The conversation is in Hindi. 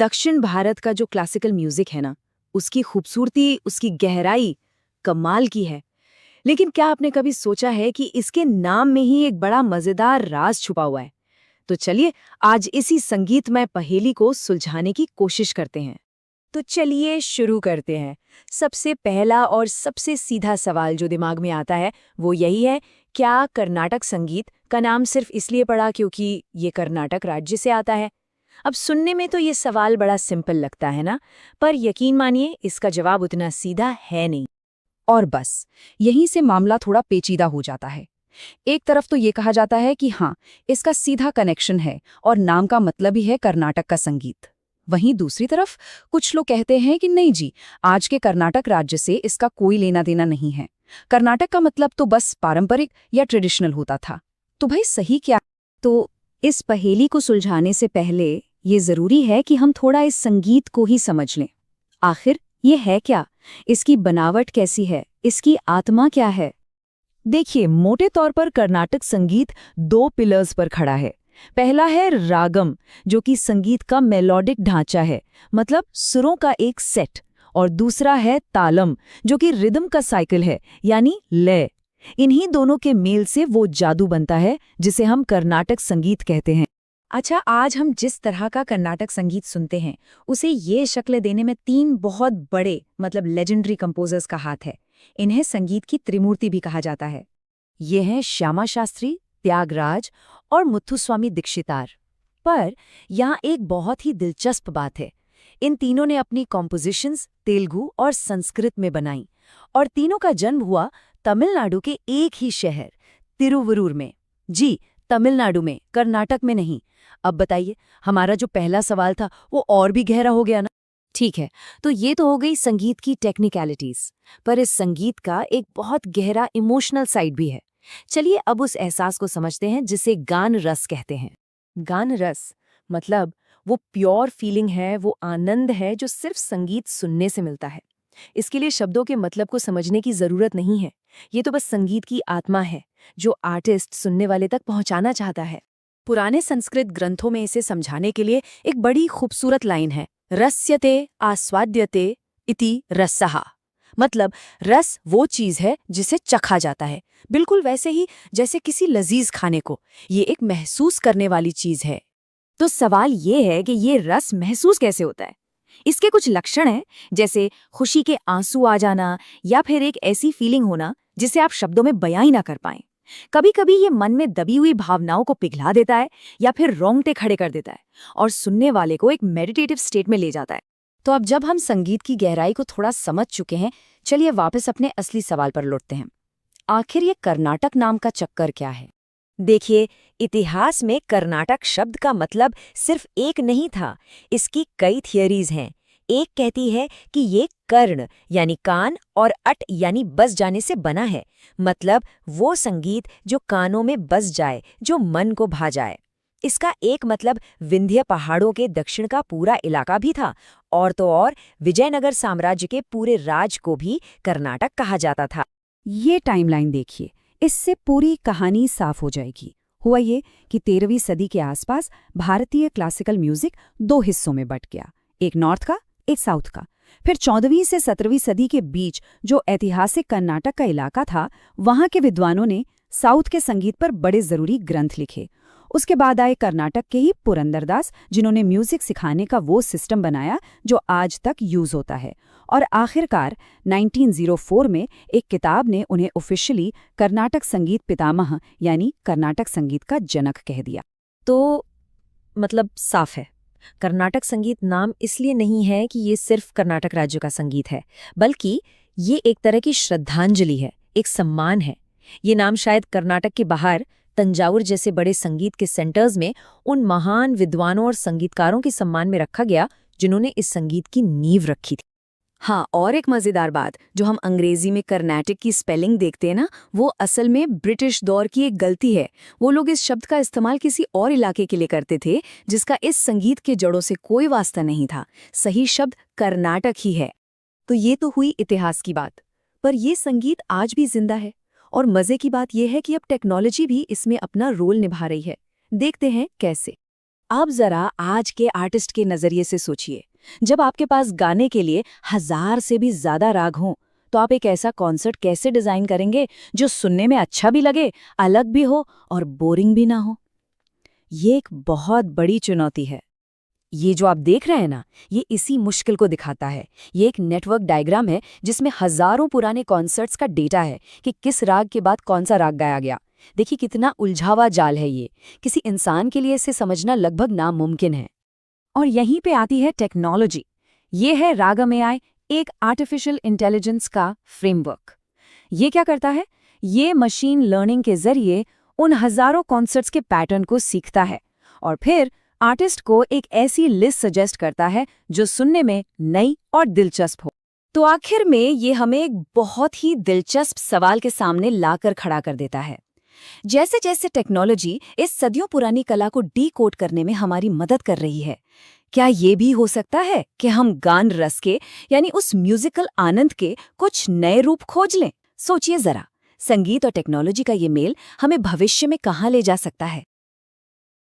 दक्षिण भारत का जो क्लासिकल म्यूजिक है ना, उसकी खूबसूरती, उसकी गहराई कमाल की है। लेकिन क्या आपने कभी सोचा है कि इसके नाम में ही एक बड़ा मजेदार राज छुपा हुआ है? तो चलिए आज इसी संगीतमय पहेली को सुलझाने की कोशिश करते हैं। तो चलिए शुरू करते हैं। सबसे पहला और सबसे सीधा सवाल जो दिमाग में आता है वो यही है, क्या कर्नाटक संगीत का नाम सिर्फ इसलिए पड़ा क्योंकि ये कर्नाटक राज्य से आता है? अब सुनने में तो ये सवाल बड़ा सिंपल लगता है ना, पर यकीन मानिए इसका जवाब उतना सीधा है नहीं। और बस यहीं से मामला थोड़ा पेचीदा हो जाता है। एक तरफ तो ये कहा जाता है कि हाँ, इसका सीधा कनेक्शन है और नाम का मतलब ही है कर्नाटक का संगीत। वहीं दूसरी तरफ कुछ लोग कहते हैं कि नहीं जी, आज के कर्नाटक राज्य से इसका कोई लेना देना नहीं है। कर्नाटक का मतलब तो बस पारंपरिक या ट्रेडिशनल होता था। तो भाई सही क्या? तो इस पहेली को सुलझाने से पहले ये जरूरी है कि हम थोड़ा इस संगीत को ही समझ लें। आखिर ये है क्या? इसकी बनावट कैसी है? इसकी आत्मा क्या है? देखिए, मोटे तौर पर कर्नाटक संगीत दो पिलर्स पर खड़ा है। पहला है रागम, जो कि संगीत का मेलोडिक ढांचा है, मतलब सुरों का एक सेट। और दूसरा है तालम, जो कि रिदम का साइकिल है, यानी लय। इन्हीं दोनों के मेल से वो जादू बनता है जिसे हम कर्नाटक संगीत कहते हैं। अच्छा, आज हम जिस तरह का कर्नाटक संगीत सुनते हैं उसे ये शक्ल देने में तीन बहुत बड़े मतलब लेजेंडरी कंपोजर्स का हाथ है। इन्हें संगीत की त्रिमूर्ति भी कहा जाता है। ये हैं श्यामा शास्त्री, त्यागराज और मुथुस्वामी दीक्षितार। पर यहाँ एक बहुत ही दिलचस्प बात है। इन तीनों ने अपनी कॉम्पोजिशंस तेलुगु और संस्कृत में बनाई, और तीनों का जन्म हुआ तमिलनाडु के एक ही शहर तिरुवरूर में। जी, तमिलनाडु में, कर्नाटक में नहीं। अब बताइए, हमारा जो पहला सवाल था वो और भी गहरा हो गया ना? ठीक है, तो ये तो हो गई संगीत की टेक्निकलिटीज, पर इस संगीत का एक बहुत गहरा इमोशनल साइड भी है। चलिए अब उस एहसास को समझते हैं जिसे गान रस कहते हैं। गान रस मतलब वो प्योर फीलिंग है, वो आनंद है जो सिर्फ संगीत सुनने से मिलता है। इसके लिए शब्दों के मतलब को समझने की जरूरत नहीं है। ये तो बस संगीत की आत्मा है जो आर्टिस्ट सुनने वाले तक पहुंचाना चाहता है। पुराने संस्कृत ग्रंथों में इसे समझाने के लिए एक बड़ी खूबसूरत लाइन है, रस्यते आस्वाद्यते इति रसः। मतलब रस वो चीज है जिसे चखा जाता है, बिल्कुल वैसे ही जैसे किसी लजीज खाने को। ये एक महसूस करने वाली चीज है। तो सवाल ये है कि ये रस महसूस कैसे होता है? इसके कुछ लक्षण हैं, जैसे खुशी के आंसू आ जाना या फिर एक ऐसी फीलिंग होना जिसे आप शब्दों में बयां ही ना कर पाएं। कभी कभी ये मन में दबी हुई भावनाओं को पिघला देता है या फिर रोंगटे खड़े कर देता है और सुनने वाले को एक मेडिटेटिव स्टेट में ले जाता है। तो अब जब हम संगीत की गहराई को थोड़ा समझ चुके हैं, चलिए वापस अपने असली सवाल पर लौटते हैं। आखिर ये कर्नाटक नाम का चक्कर क्या है? देखिए, इतिहास में कर्नाटक शब्द का मतलब सिर्फ एक नहीं था। इसकी कई थियरीज हैं। एक कहती है कि ये कर्ण यानी कान और अट यानी बस जाने से बना है, मतलब वो संगीत जो कानों में बस जाए, जो मन को भा जाए। इसका एक मतलब विंध्य पहाड़ों के दक्षिण का पूरा इलाका भी था, और तो और विजयनगर साम्राज्य के पूरे राज को भी कर्नाटक कहा जाता था। ये टाइमलाइन देखिए, इससे पूरी कहानी साफ हो जाएगी। हुआ ये कि 13वीं सदी के आसपास भारतीय क्लासिकल म्यूजिक दो हिस्सों में बंट गया, एक नॉर्थ का, एक साउथ का। फिर 14वीं से 17वीं सदी के बीच जो ऐतिहासिक कर्नाटक का इलाका था, वहां के विद्वानों ने साउथ के संगीत पर बड़े जरूरी ग्रंथ लिखे। उसके बाद आए कर्नाटक के ही पुरंदरदास, जिन्होंने म्यूजिक सिखाने का वो सिस्टम बनाया जो आज तक यूज होता है। और आखिरकार 1904 में एक किताब ने उन्हें ऑफिशियली कर्नाटक संगीत पितामह यानी कर्नाटक संगीत का जनक कह दिया। तो मतलब साफ है, कर्नाटक संगीत नाम इसलिए नहीं है कि ये सिर्फ कर्नाटक राज्य का संगीत है, बल्कि ये एक तरह की श्रद्धांजलि है, एक सम्मान है। ये नाम शायद कर्नाटक के बाहर तंजावुर जैसे बड़े संगीत के सेंटर्स में उन महान विद्वानों और संगीतकारों के सम्मान में रखा गया जिन्होंने इस संगीत की नींव रखी थी। हाँ, और एक मजेदार बात, जो हम अंग्रेजी में कर्नाटक की स्पेलिंग देखते हैं ना, वो असल में ब्रिटिश दौर की एक गलती है। वो लोग इस शब्द का इस्तेमाल किसी और इलाके के लिए करते थे जिसका इस संगीत के जड़ों से कोई वास्ता नहीं था। सही शब्द कर्नाटक ही है। तो ये तो हुई इतिहास की बात, पर ये संगीत आज भी जिंदा है। और मजे की बात यह है कि अब टेक्नोलॉजी भी इसमें अपना रोल निभा रही है। देखते हैं कैसे। अब जरा आज के आर्टिस्ट के नजरिए से सोचिए, जब आपके पास गाने के लिए 1000 से भी ज्यादा राग हों, तो आप एक ऐसा कॉन्सर्ट कैसे डिजाइन करेंगे जो सुनने में अच्छा भी लगे, अलग भी हो और बोरिंग भी ना हो? ये एक बहुत बड़ी चुनौती है। ये जो आप देख रहे हैं ना, ये इसी मुश्किल को दिखाता है। ये एक नेटवर्क डायग्राम है जिसमें हजारों पुराने कॉन्सर्ट्स का डेटा है कि किस राग के बाद कौन सा राग गाया गया। देखिए कितना उलझावा जाल है ये। किसी इंसान के लिए इसे समझना लगभग नामुमकिन है। और यहीं पे आती है टेक्नोलॉजी। ये है रागम एआई, एक आर्टिफिशियल इंटेलिजेंस का फ्रेमवर्क। ये क्या करता है? ये मशीन लर्निंग के जरिए उन हजारों कॉन्सर्ट्स के पैटर्न को सीखता है और फिर आर्टिस्ट को एक ऐसी लिस्ट सजेस्ट करता है जो सुनने में नई और दिलचस्प हो। तो आखिर में ये हमें एक बहुत ही दिलचस्प सवाल के सामने लाकर खड़ा कर देता है। जैसे जैसे टेक्नोलॉजी इस सदियों पुरानी कला को डीकोड करने में हमारी मदद कर रही है, क्या ये भी हो सकता है कि हम गान रस के यानी उस म्यूजिकल आनंद के कुछ नए रूप खोज लें? सोचिए जरा, संगीत और टेक्नोलॉजी का ये मेल हमें भविष्य में कहाँ ले जा सकता है।